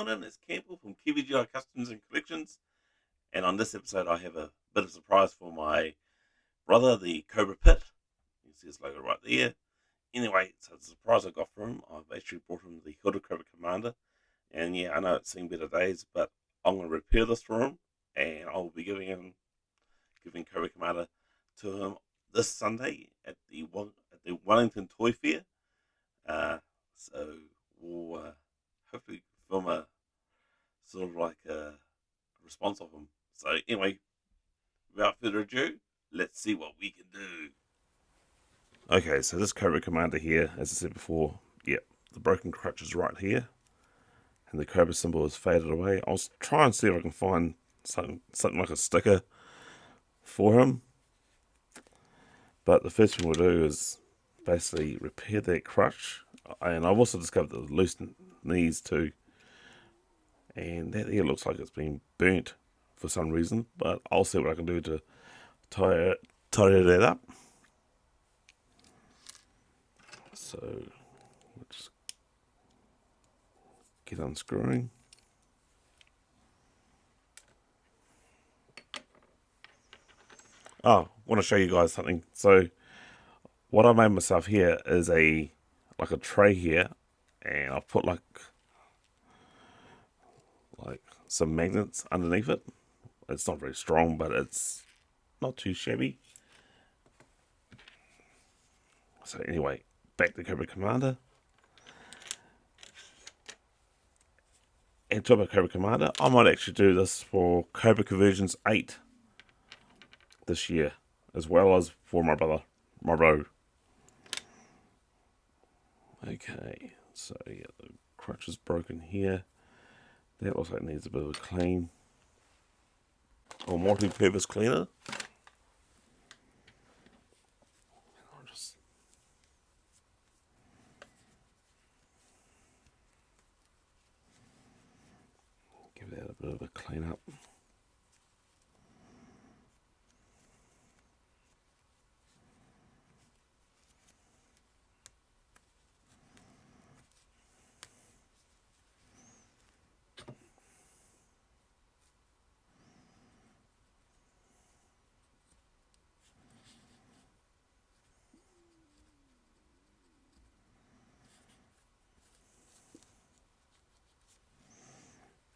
morning, it's Campbell from gijoe Customs and Collections, and on this episode I have a bit of a surprise for my brother, the Cobra Pit. You can see his logo right there. Anyway, so the surprise I got for him, I've actually brought him the cobracommander, and yeah, I know it's seen better days, but I'm going to repair this for him, and I'll be giving cobracommander to him this Sunday at the Wellington Toy Fair. So we'll hopefully film a sort of like a response of him. So anyway, without further ado, let's see what we can do. Okay, so this cobracommander here, as I said before, yeah, the broken crutch is right here, and the cobra symbol is faded away. I'll try and see if I can find something like a sticker for him. But the first thing we'll do is basically repair that crutch. And I've also discovered the loose knees too. And that here looks like it's been burnt for some reason. But I'll see what I can do to tie that up. So we'll just get unscrewing. Oh, I want to show you guys something. So what I made myself here is like a tray here, and I've put like some magnets underneath it. It's not very strong, but it's not too shabby. So anyway, back to cobracommander. And talk about cobracommander, I might actually do this for Cobra Convergence 8 this year, as well as for my bro. Okay, so yeah, the crutch is broken here. That looks like it needs a bit of a clean, or multi-purpose cleaner. I'll just give that a bit of a clean up.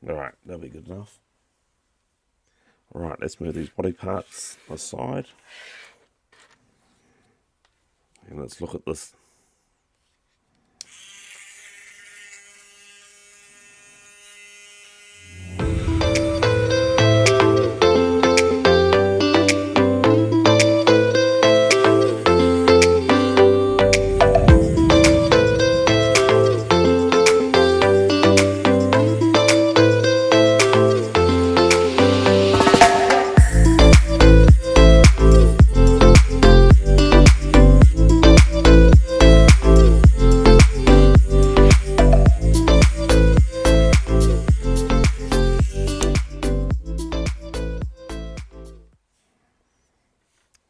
Alright, that'll be good enough. Alright, let's move these body parts aside. And let's look at this.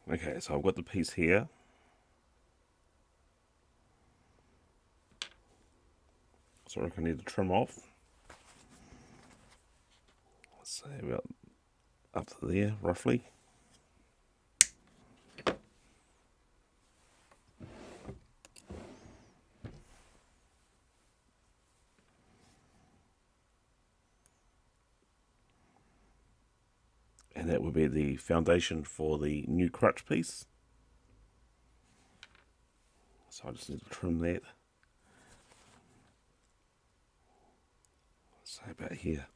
Okay, so I've got the piece here. So I reckon I need to trim off. Let's say about up to there, roughly. And that would be the foundation for the new crutch piece. So I just need to trim that. So about here.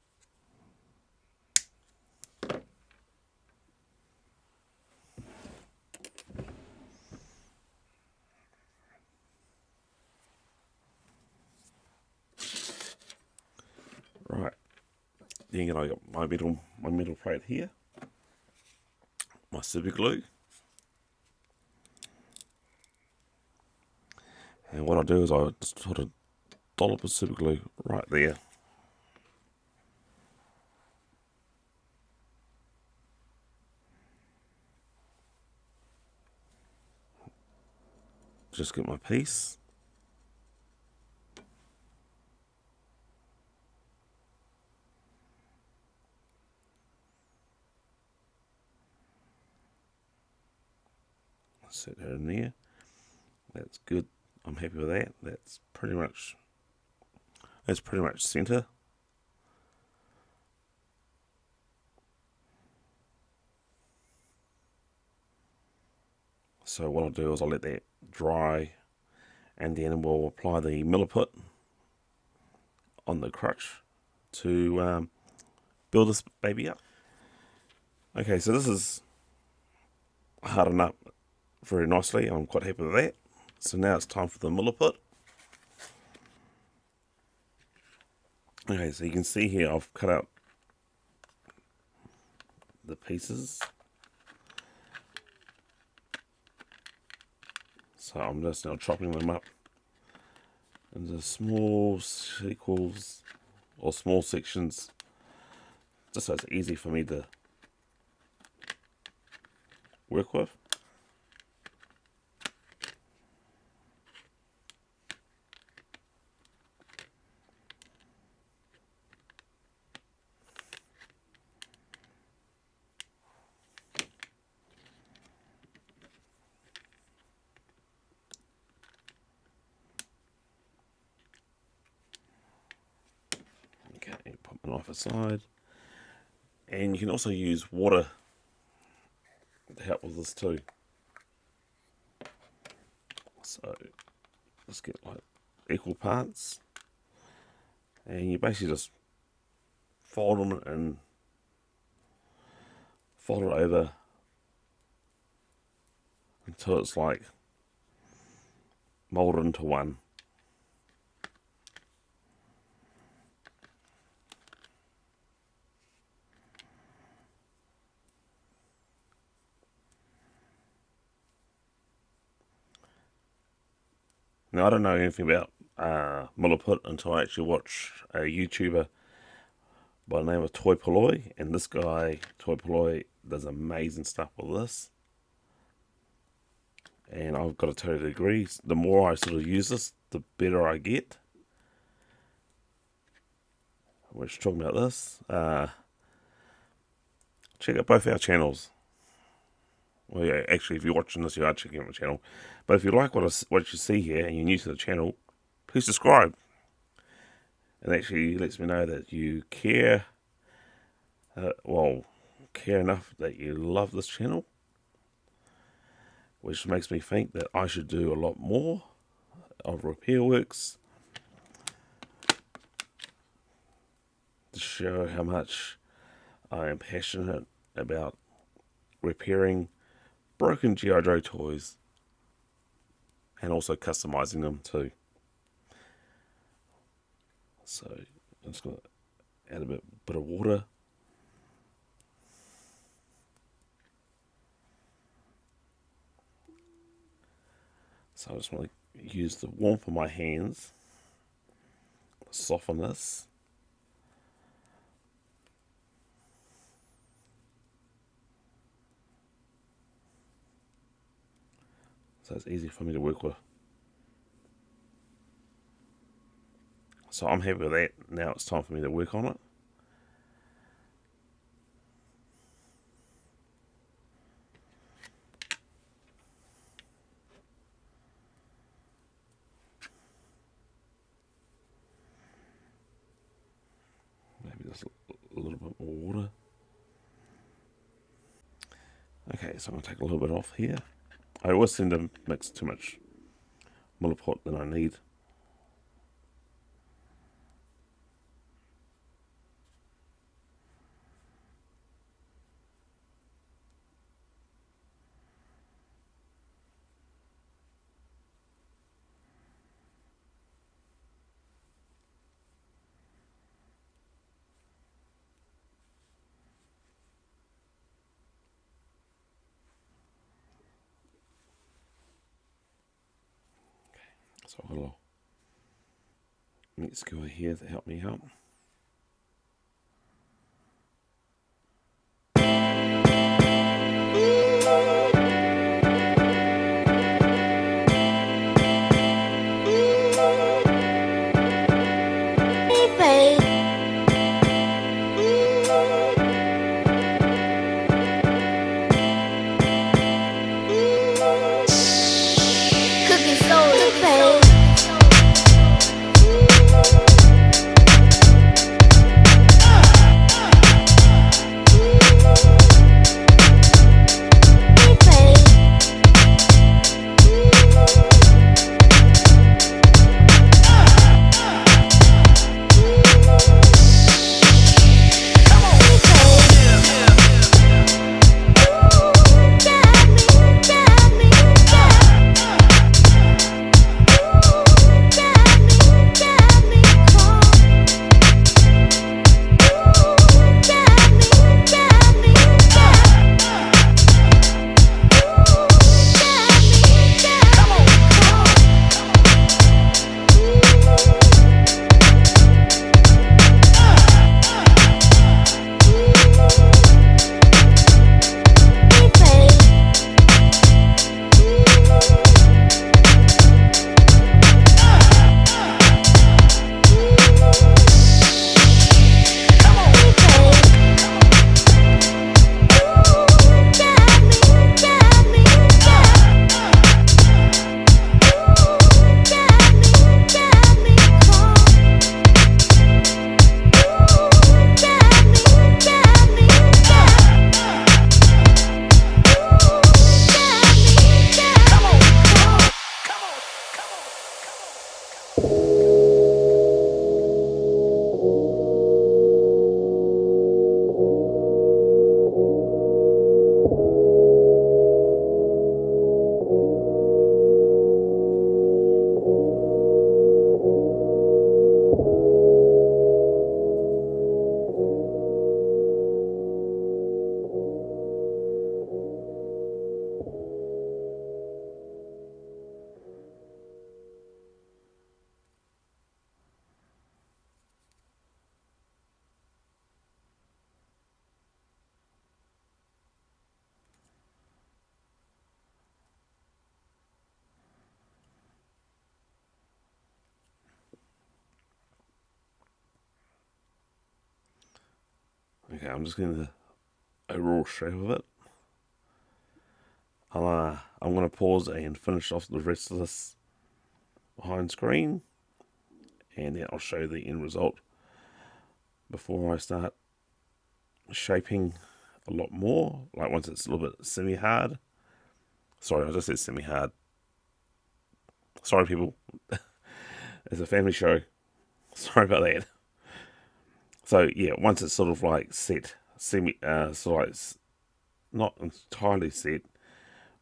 Right. Then again, I got my metal plate here. My superglue. And what I do is I just sort of dollop of superglue right there. Just get my piece. set her in there. That's good. I'm happy with that. That's pretty much center. So what I'll do is I'll let that dry, and then we'll apply the milliput on the crutch to build this baby up. Okay, so this is hardened up very nicely. I'm quite happy with that. So now it's time for the milliput. Okay, so you can see here I've cut out the pieces. So I'm just now chopping them up into small sequels or small sections, just so it's easy for me to work with. Okay, put my knife aside. And you can also use water to help with this too. So let's get like equal parts. And you basically just fold them and fold it over until it's like molded into one. Now, I don't know anything about milliput until I actually watch a YouTuber by the name of Toy Poloi, and this guy, Toy Poloi, does amazing stuff with this. And I've got to totally agree. The more I sort of use this, the better I get. We're just talking about this. Check out both our channels. Well, yeah, actually, if you're watching this, you are checking out my channel. But if you like what you see here and you're new to the channel, please subscribe. It actually lets me know that you care. Care enough that you love this channel, which makes me think that I should do a lot more of repair works to show how much I am passionate about repairing broken Gijoe toys and also customizing them too. So I'm just going to add a bit of water. So I just want to use the warmth of my hands to soften this. So it's easy for me to work with. So I'm happy with that. Now it's time for me to work on it. Maybe just a little bit more water. Okay, so I'm going to take a little bit off here. I always tend to mix too much milliput than I need. So I've got a little meat skewer here to help me out. Okay, I'm just getting the overall shape of it. I'm going to pause and finish off the rest of this behind screen, and then I'll show you the end result before I start shaping a lot more, like once it's a little bit semi-hard. Sorry, I just said semi-hard. Sorry, people. It's a family show. Sorry about that. So yeah, once it's sort of like set, sort of like not entirely set,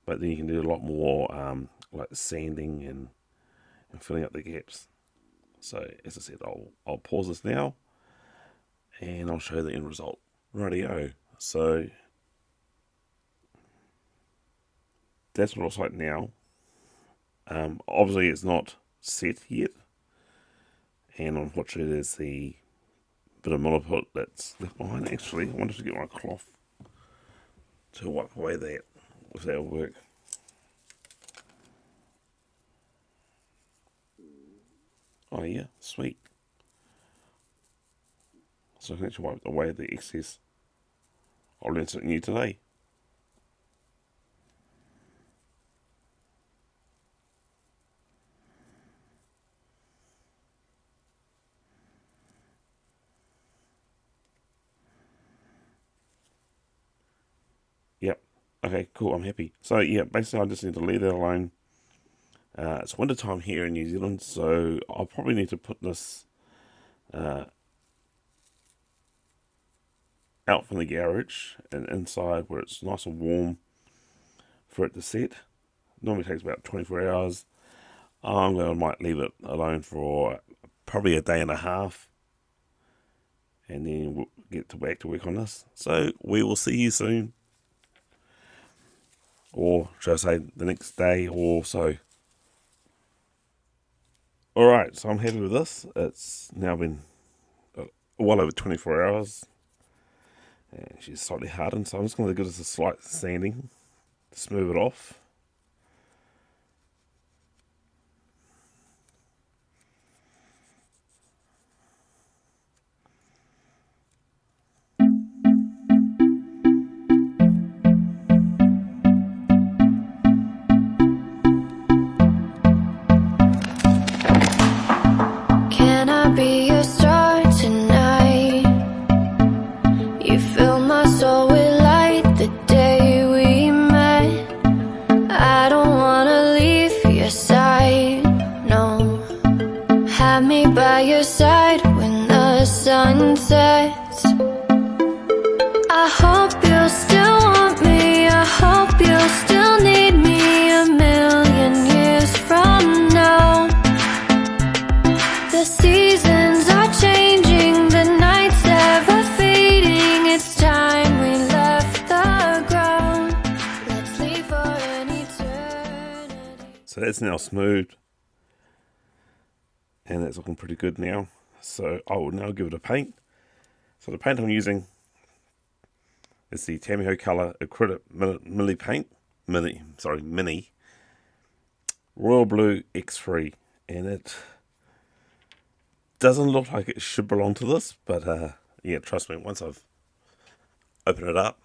but then you can do a lot more like sanding and filling up the gaps. So as I said, I'll pause this now, and I'll show you the end result. Rightio. So that's what it looks like now. Obviously it's not set yet, and unfortunately there's the bit of milliput that's left behind. Actually, I wanted to get my cloth to wipe away that, if that will work. Oh yeah, sweet. So I can actually wipe away the excess. I'll learn something new today. Yep. Okay, cool, I'm happy. So yeah, basically I just need to leave that alone. It's winter time here in New Zealand, so I'll probably need to put this out from the garage and inside where it's nice and warm for it to set. Normally takes about 24 hours. I might leave it alone for probably a day and a half, and then we'll get back to work on this. So we will see you soon, or should I say the next day or so. Alright, so I'm happy with this. It's now been well over 24 hours. And she's slightly hardened, so I'm just going to give this a slight sanding to smooth it off. Can I be your star tonight? You fill my soul with light the day we met. I don't wanna leave your side, no. Have me by your side when the sun sets. I hope you'll still want me, I hope you'll still need me a million years from now. The seasons are changing, the nights ever fading. It's time we left the ground. Let's leave for an eternity. So that's now smoothed, and that's looking pretty good now. So I will now give it a paint. So the paint I'm using is the Tamiya Color Acrylic Mini Royal Blue X3, and it doesn't look like it should belong to this, but yeah, trust me, once I've opened it up,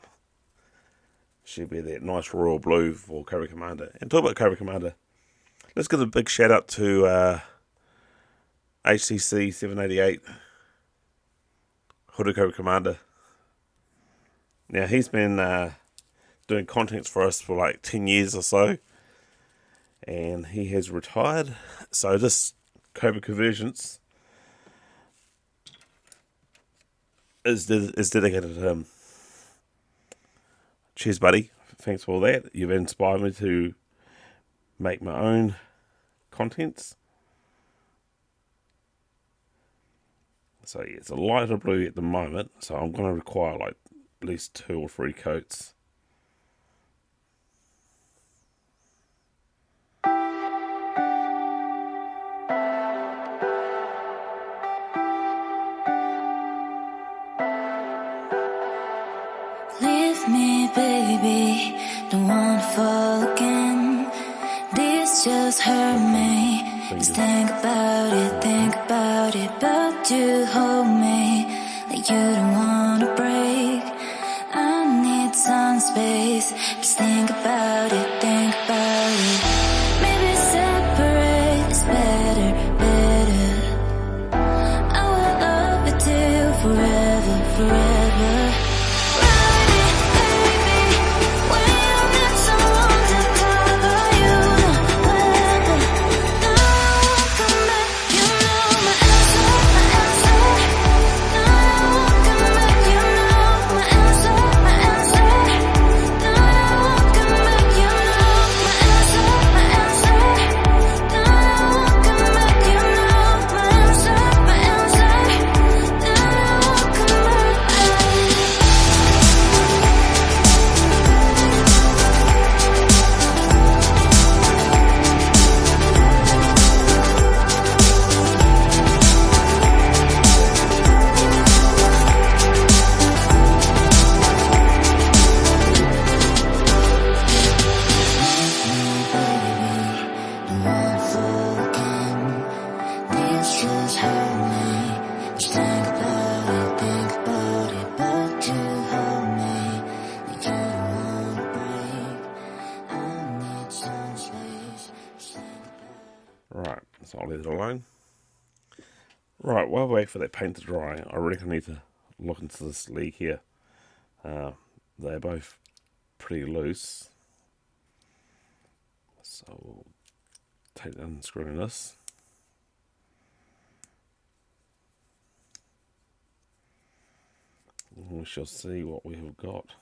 it should be that nice royal blue for Cobracommander. And talk about Cobracommander, let's give a big shout out to HCC 788 Hooded Cobracommander. Now he's been doing contents for us for like 10 years or so, and he has retired. So this Cobra Convergence is dedicated to him. Cheers, buddy. Thanks for all that. You've inspired me to make my own contents. So yeah, it's a lighter blue at the moment, so I'm going to require like at least 2 or 3 coats. Leave me, baby, don't wanna fall again. This just hurt me. Just think about it, but you hold me like that you don't wanna break. I need some space. Just think about it, think about it. Maybe separate is better, better. I will love you till forever, forever. Ride it, baby, when you need someone to cover you, no weather. Now I won't come back, you know my answer, my answer. Now I won't come back, you know my answer, my answer. Now I won't come back, you know my answer, my answer. Now I won't come back, you know my answer, my answer. Now I won't come back. Right, so I'll leave it alone. Right, while we wait for that paint to dry, I reckon I need to look into this league here. They're both pretty loose. So we'll take it and screw in this. And we shall see what we have got.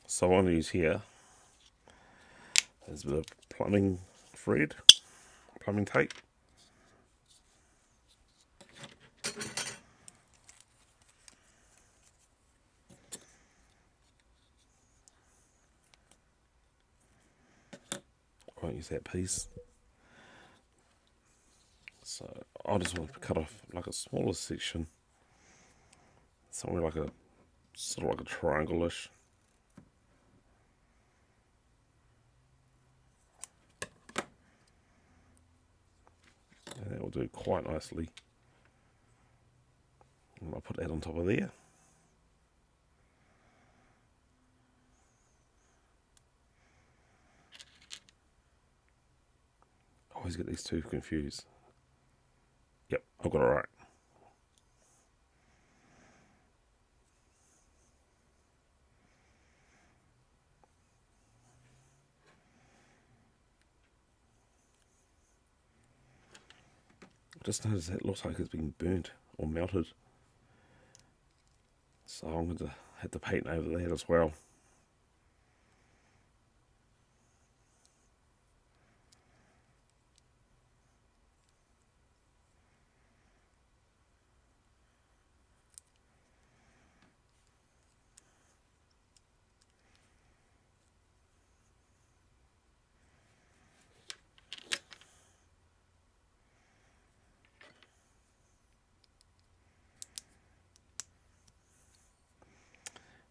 So what I'm going to use here is a bit of plumbing thread, plumbing tape. I won't use that piece. So I just want to cut off like a smaller section, somewhere like a sort of like a triangle-ish. And that will do quite nicely. And I'll put that on top of there. I always get these two confused. Yep, I've got it right. I just noticed that it looks like it's been burnt or melted. So I'm going to have to paint over that as well.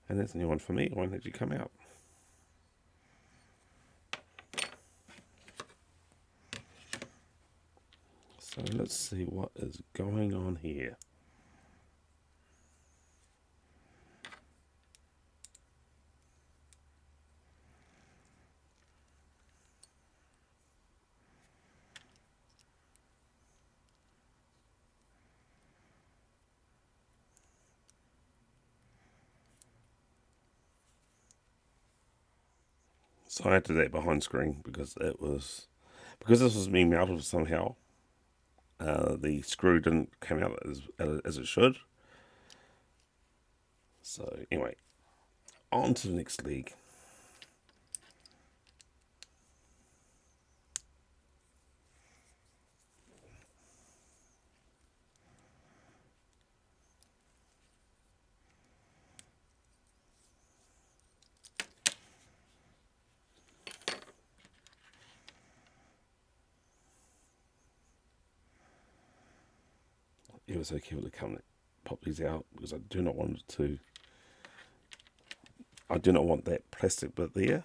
And that's a new one for me. It won't actually come out. So let's see what is going on here. So I had to do that behind screen because this was being mounted somehow. The screw didn't come out as it should. So anyway, on to the next league. ever so carefully pop these out, because I do not want it to. I do not want that plastic bit there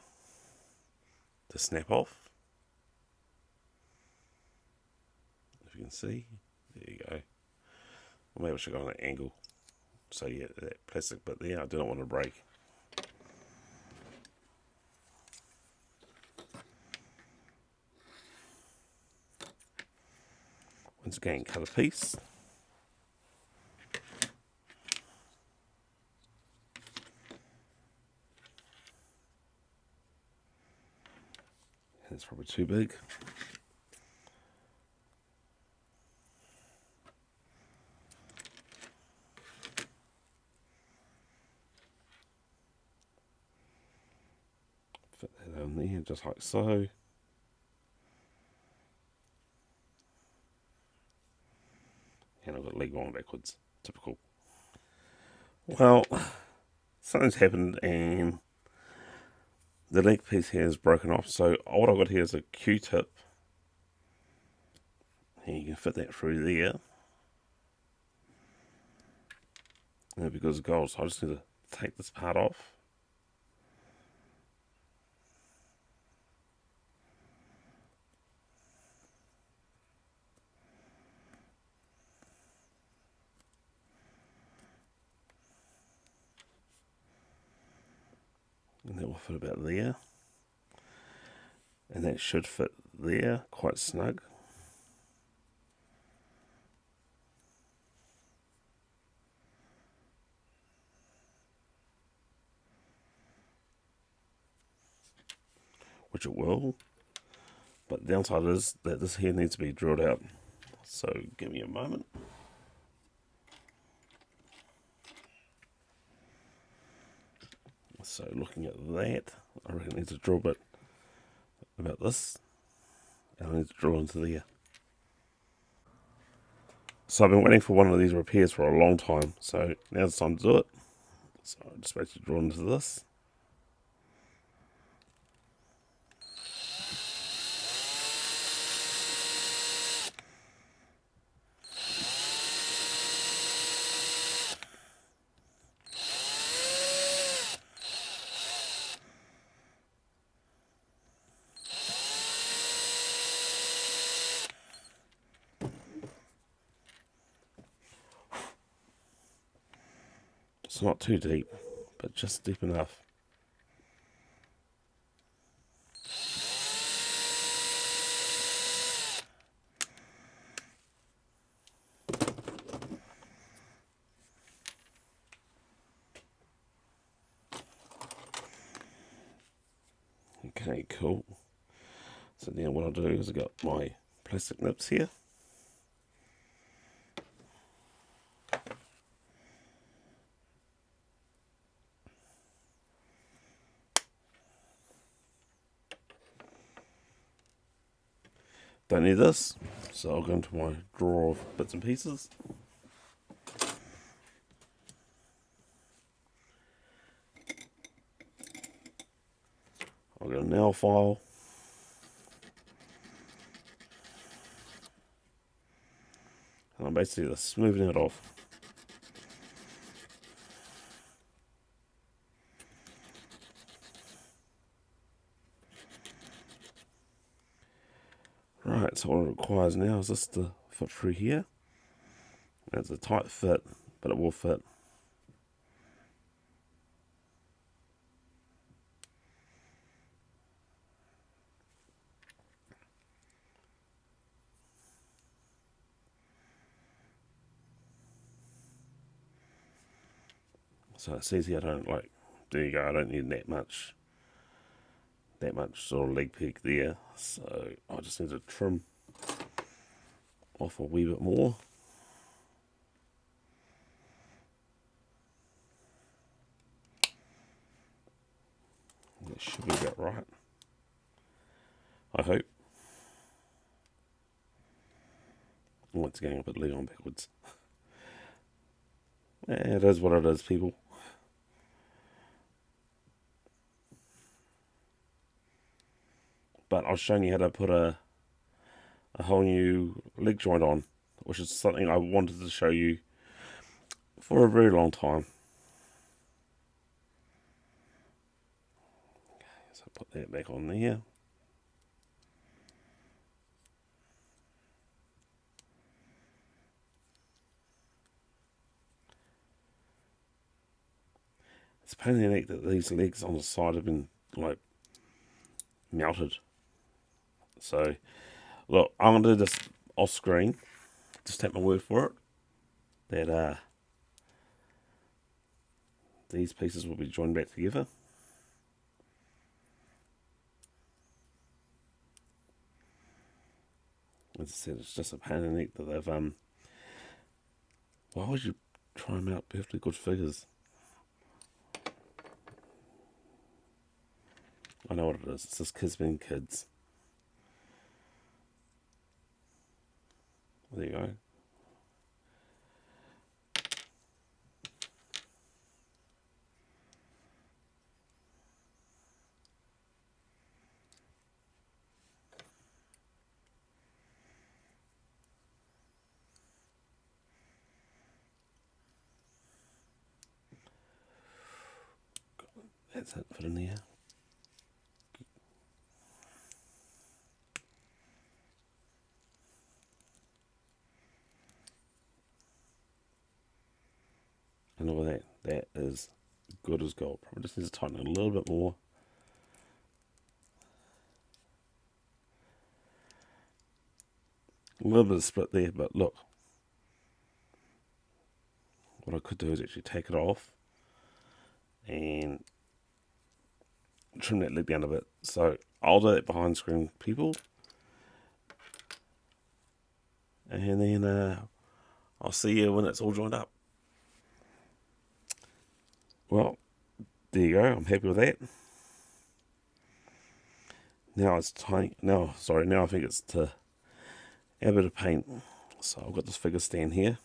to snap off. If you can see, there you go. Or maybe I should go on an angle. So yeah, that plastic bit there, I do not want to break. Once again, cut a piece. It's probably too big. Fit that on there, just like so. And I've got leg going backwards. Typical. Well, something's happened and the leg piece here is broken off. So what I've got here is a Q-tip. And you can fit that through there. And because of gold, so I just need to take this part off. And that will fit about there. And that should fit there quite snug. Which it will. But the downside is that this here needs to be drilled out. So give me a moment. So looking at that, I reckon it needs a drill bit about this, and I need to drill into there. So I've been waiting for one of these repairs for a long time, so now's the time to do it. So I just basically drill into this. It's not too deep, but just deep enough. Okay, cool. So now what I'll do is I've got my plastic nips here. Don't need this, so I'll go into my drawer of bits and pieces. I'll get a nail file. And I'm basically just smoothing it off. Right, so what it requires now is this to fit through here. It's a tight fit, but it will fit. So it's easy, there you go, I don't need that much sort of leg peg there. So I just need to trim off a wee bit more. That should be about right, I hope. Once again, I put the leg on backwards. Yeah, it is what it is, people. But I was showing you how to put a whole new leg joint on. which is something I wanted to show you for a very long time. So put that back on there. It's a pain in the neck that these legs on the side have been like melted. So look, I'm gonna do this off screen. Just take my word for it that these pieces will be joined back together. As I said, it's just a pain in the neck that they've why would you try and mount perfectly good figures? I know what it is. It's just kids being kids. There you go. That's it, put in there. And look at that. That is good as gold. Probably just needs to tighten it a little bit more. A little bit of split there, but look. What I could do is actually take it off and trim that leg down a bit. So I'll do that behind screen, people. And then I'll see you when it's all joined up. Well, there you go. I'm happy with that. Now it's time. Now I think it's to add a bit of paint. So I've got this figure stand here.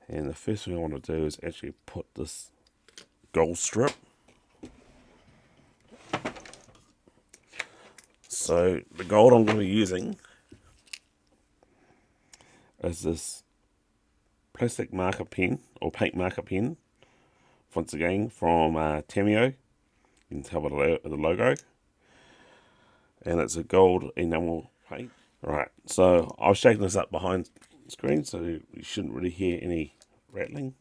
And the first thing I want to do is actually put this gold strip. So the gold I'm going to be using is this plastic marker pen, or paint marker pen, once again from Tamiya. You can tell by the logo. And it's a gold enamel paint. Right, so I've shaken this up behind screen, so you shouldn't really hear any rattling,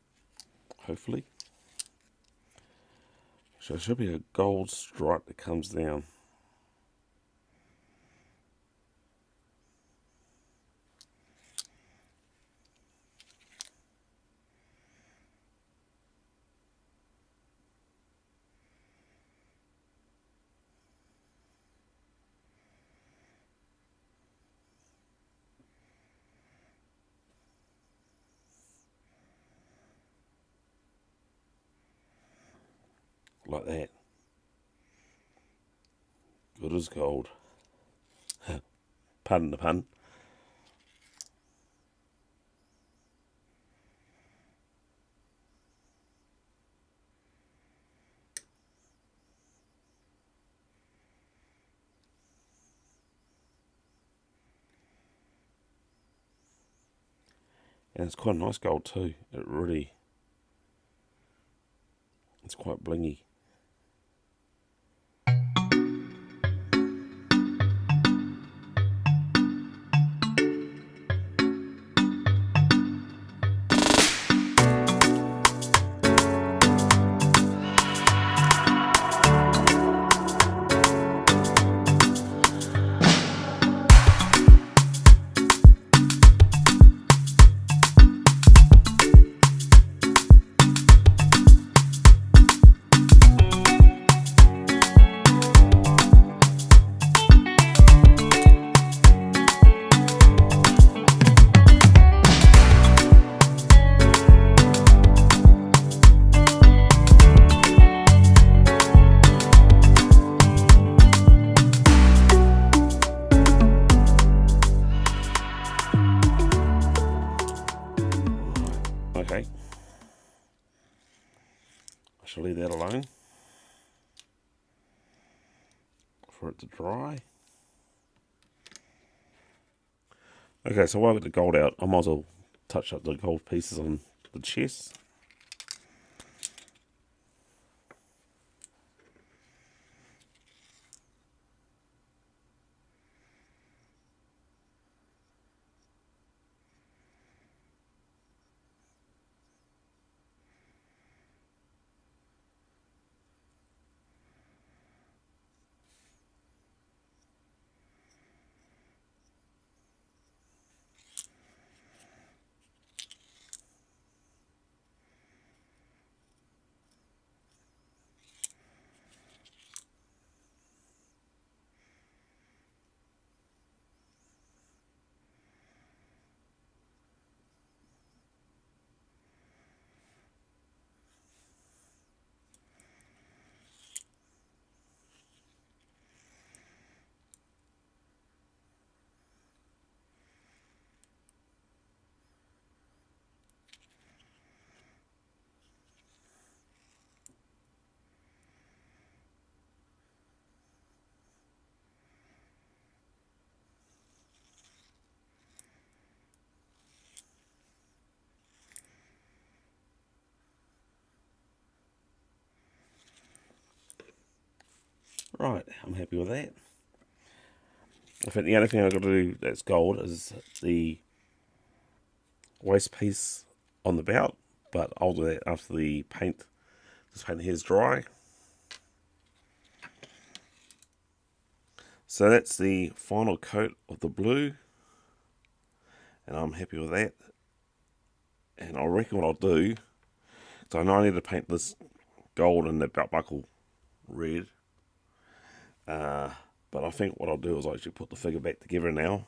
hopefully. So it should be a gold stripe that comes down. Like that. Good as gold. Pardon the pun. And it's quite a nice gold too. It's quite blingy. Okay, I shall leave that alone for it to dry. Okay, so while I got the gold out, I might as well touch up the gold pieces on the chest. Right, I'm happy with that. I think the only thing I've got to do that's gold is the waist piece on the belt, but I'll do that after the paint. This paint here is dry. So that's the final coat of the blue, and I'm happy with that. And I reckon what I'll do, so I know I need to paint this gold and the belt buckle red. But I think what I'll do is I actually put the figure back together now.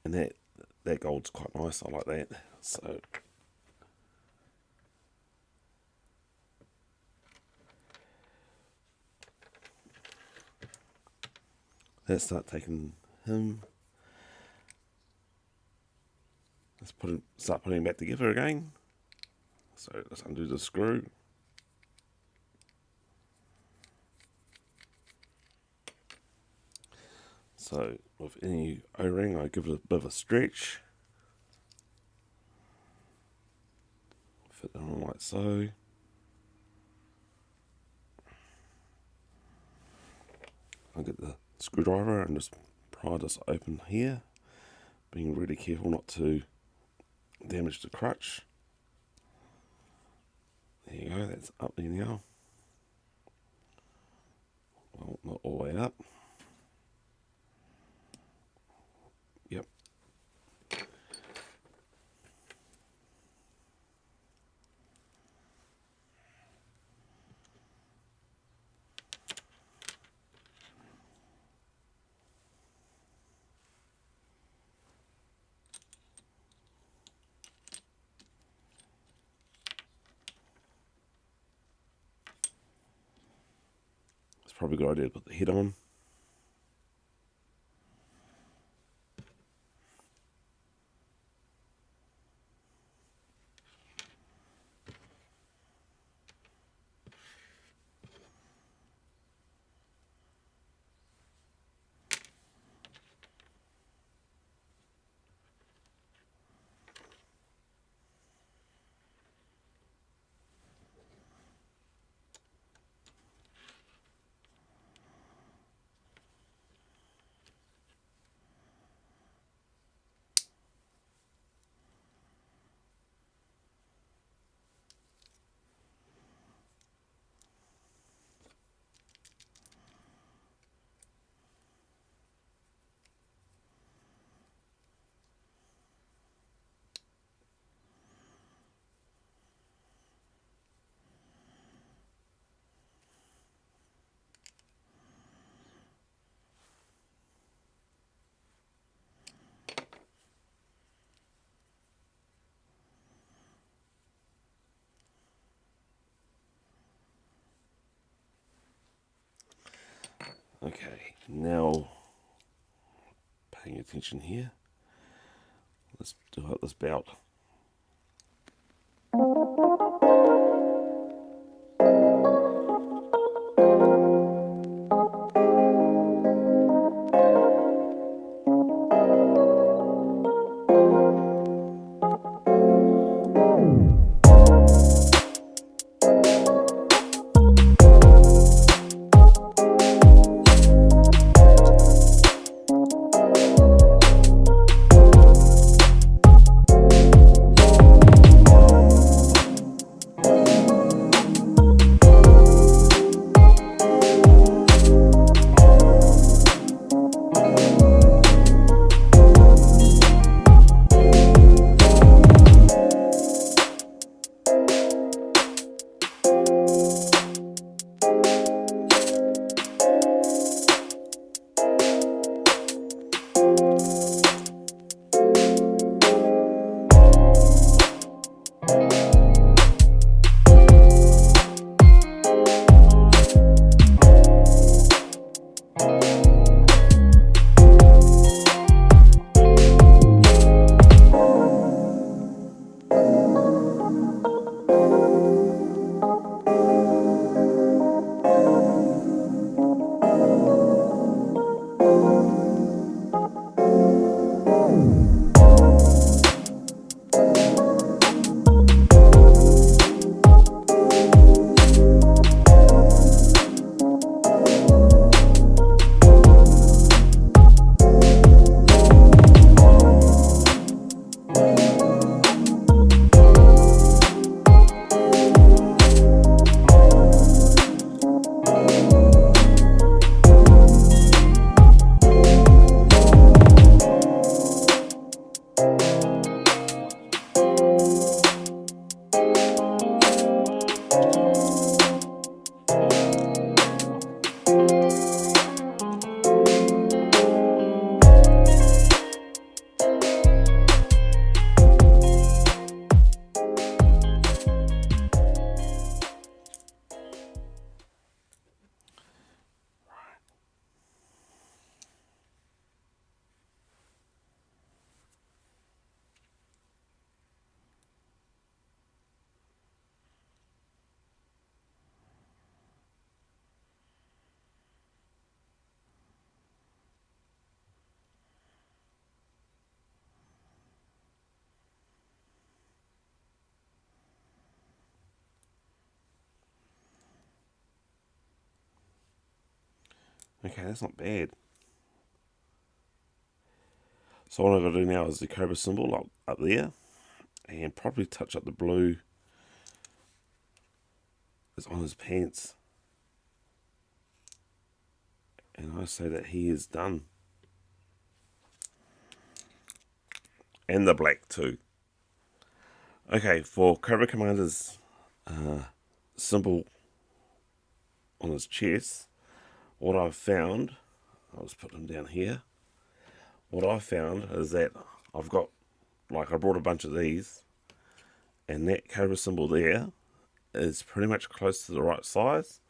And that gold's quite nice, I like that. So let's start taking him. Let's start putting him back together again. So let's undo the screw. So with any O-ring, I give it a bit of a stretch. Fit it on like so. I'll get the screwdriver and just pry this open here, being really careful not to damage the crutch. There you go, that's up there now. Well, not all the way up. Yep. It's probably a good idea to put the head on. Okay, now paying attention here. Let's do out this belt. Okay, that's not bad. So what I'm going to do now is the Cobra symbol up there, and probably touch up the blue that's on his pants. And I say that he is done. And the black too. Okay, for cobracommander's symbol on his chest, what I've found, I'll just put him down here. What I found is that I brought a bunch of these, and that Cobra symbol there is pretty much close to the right size.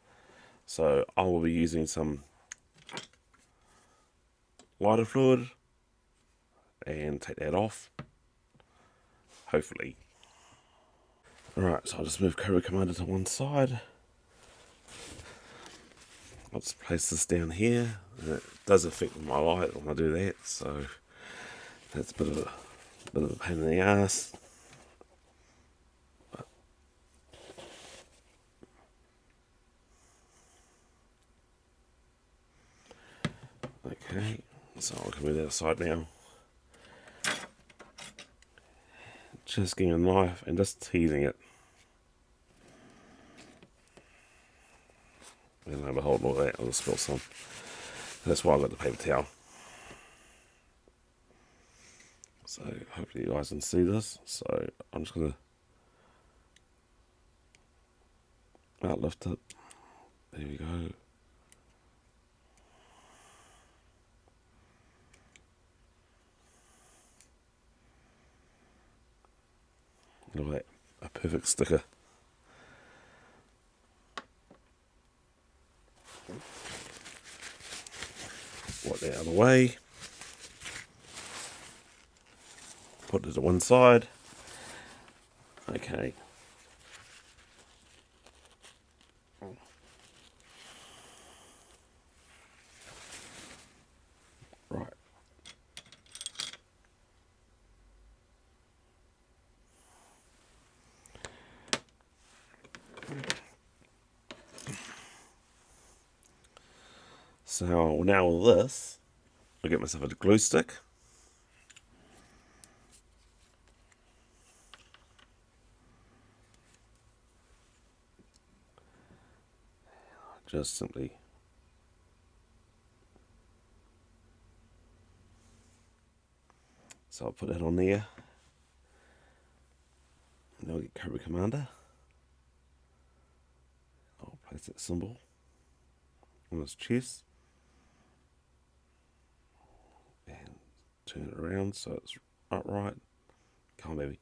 So I will be using some lighter fluid and take that off, hopefully. Alright, so I'll just move Cobra Commander to one side. I'll just place this down here. It does affect my light when I do that, so that's a bit of a pain in the ass. Okay, so I can move that aside now. Just getting a knife and just teasing it. And I'm holding all that, I'll just spill some. That's why I got the paper towel. So hopefully you guys can see this. So I'm just going to outlift it. There we go. Look at that, a perfect sticker. Wipe that out of the way. Put it to one side. Okay. Right. So now with this, I'll get myself a glue stick. Just simply so I'll put that on there. And I'll get Cobra Commander. I'll place that symbol on his chest. And turn it around so it's upright. Come on, baby.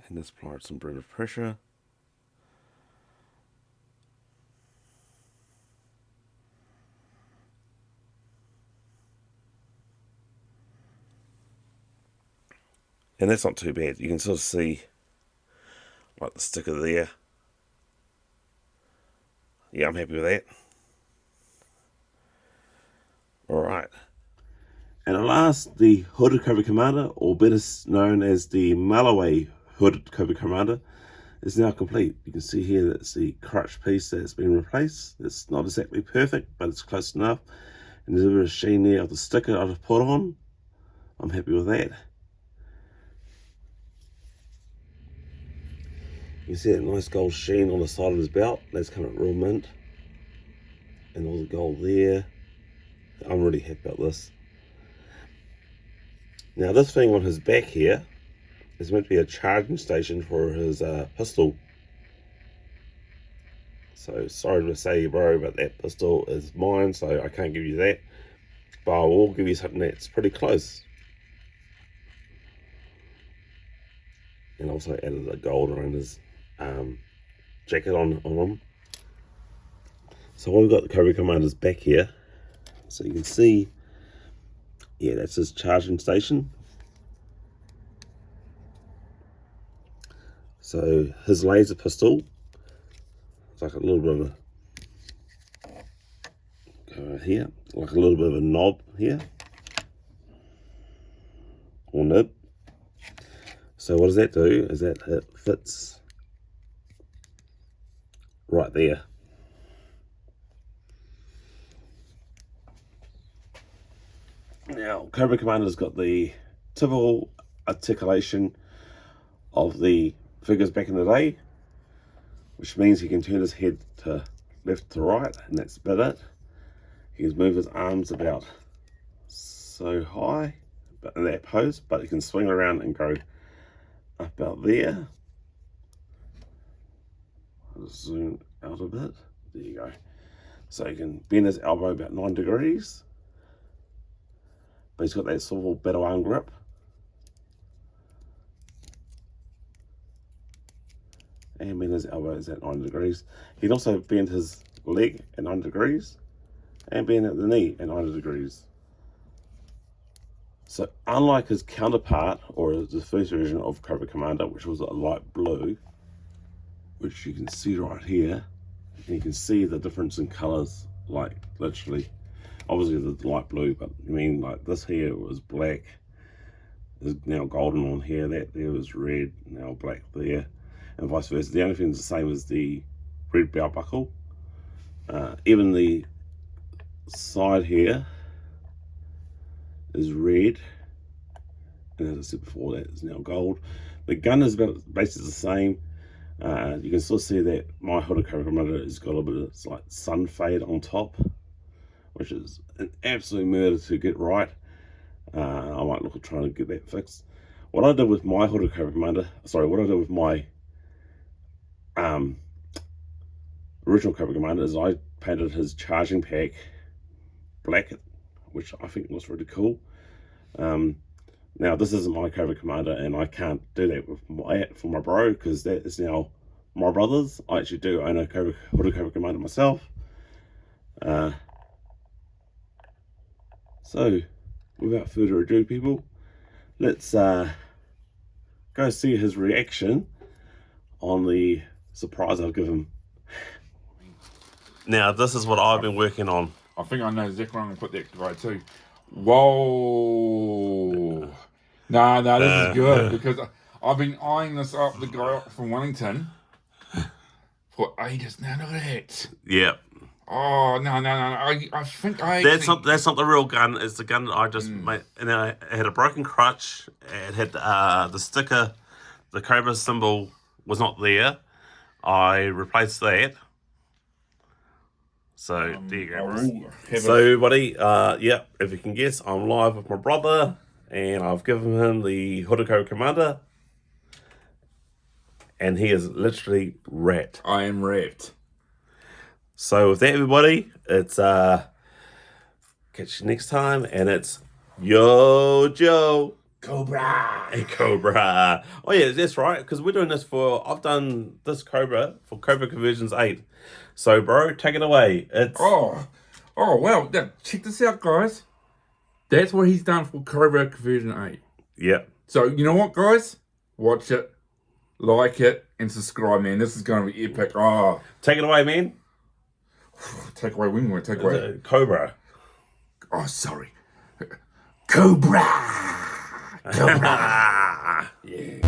And just apply some bit of pressure. And that's not too bad. You can sort of see like the sticker there. Yeah, I'm happy with that. Alright. And at last, the hooded Cobra Commander, or better known as the Malaway hooded Cobra Commander, is now complete. You can see here that's the crutch piece that's been replaced. It's not exactly perfect, but it's close enough. And there's a bit of sheen there of the sticker I've put on. I'm happy with that. You see that nice gold sheen on the side of his belt. That's coming real mint. And all the gold there. I'm really happy about this. Now this thing on his back here is meant to be a charging station for his pistol. So sorry to say, bro, but that pistol is mine, so I can't give you that. But I will give you something that's pretty close. And also added the gold around his jacket on him. So we've got the Cobra Commander's back here. So you can see, yeah, that's his charging station. So his laser pistol, it's like a little bit of here, like a little bit of a knob here, or nib. So what does that do is that it fits right there. Now, Cobra Commander's got the typical articulation of the figures back in the day, which means he can turn his head to left to right, and that's about it. He can move his arms about so high, but in that pose, but he can swing around and go about there. I'll just zoom out a bit. There you go. So he can bend his elbow about 9 degrees. But he's got that sort of battle arm grip. And bend his elbows at 9 degrees. He can also bend his leg at 9 degrees. And bend at the knee at 90 degrees. So unlike his counterpart, or the first version of Cobra Commander, which was a light blue, which you can see right here, and you can see the difference in colours, like literally. Obviously the light blue, but I mean like this here was black, is now golden on here, that there was red, now black there, and vice versa. The only thing that's the same is the red belt buckle. Even the side here is red, and as I said before, that is now gold. The gun is about basically the same. You can still see that my hooded Cobra Commander has got a little bit of like sun fade on top, which is an absolute murder to get right. I might look at trying to get that fixed. What I did with my hooded Cobra Commander, what I did with my original Cobra Commander is I painted his charging pack black, which I think looks really cool. Now this isn't my Cobra Commander, and I can't do that with for my bro, because that is now my brother's. I actually do own a hooded Cobra Commander myself. So without further ado, people, let's go see his reaction on the surprise I've given him. Now this is what I've been working on. I think I know exactly where I'm going to put that guy too. Whoa. No, this is good, because I've been eyeing this up, the guy up from Wellington, for ages. Now look at that. Yep. Oh, no. I think I... That's not the real gun. It's the gun that I just made. And it had a broken crutch. It had the sticker, the Cobra symbol was not there. I replaced that. So there you go, bro. So buddy, yeah, if you can guess, I'm live with my brother, and I've given him the hooded Cobra Commander, and he is literally wrapped. I am wrapped. So with that, everybody, it's catch you next time, and it's Yo Joe Cobra. Hey Cobra. Oh yeah, that's right, because we're doing this I've done this Cobra for Cobra Convergence 8. So bro, take it away. It's Oh wow. Now, check this out, guys. That's what he's done for Cobra Conversion 8. Yep. So you know what, guys? Watch it, like it, and subscribe, man. This is going to be epic. Oh, Take it away, man. take away. We want to take away. Cobra. Oh, sorry. Cobra. Yeah.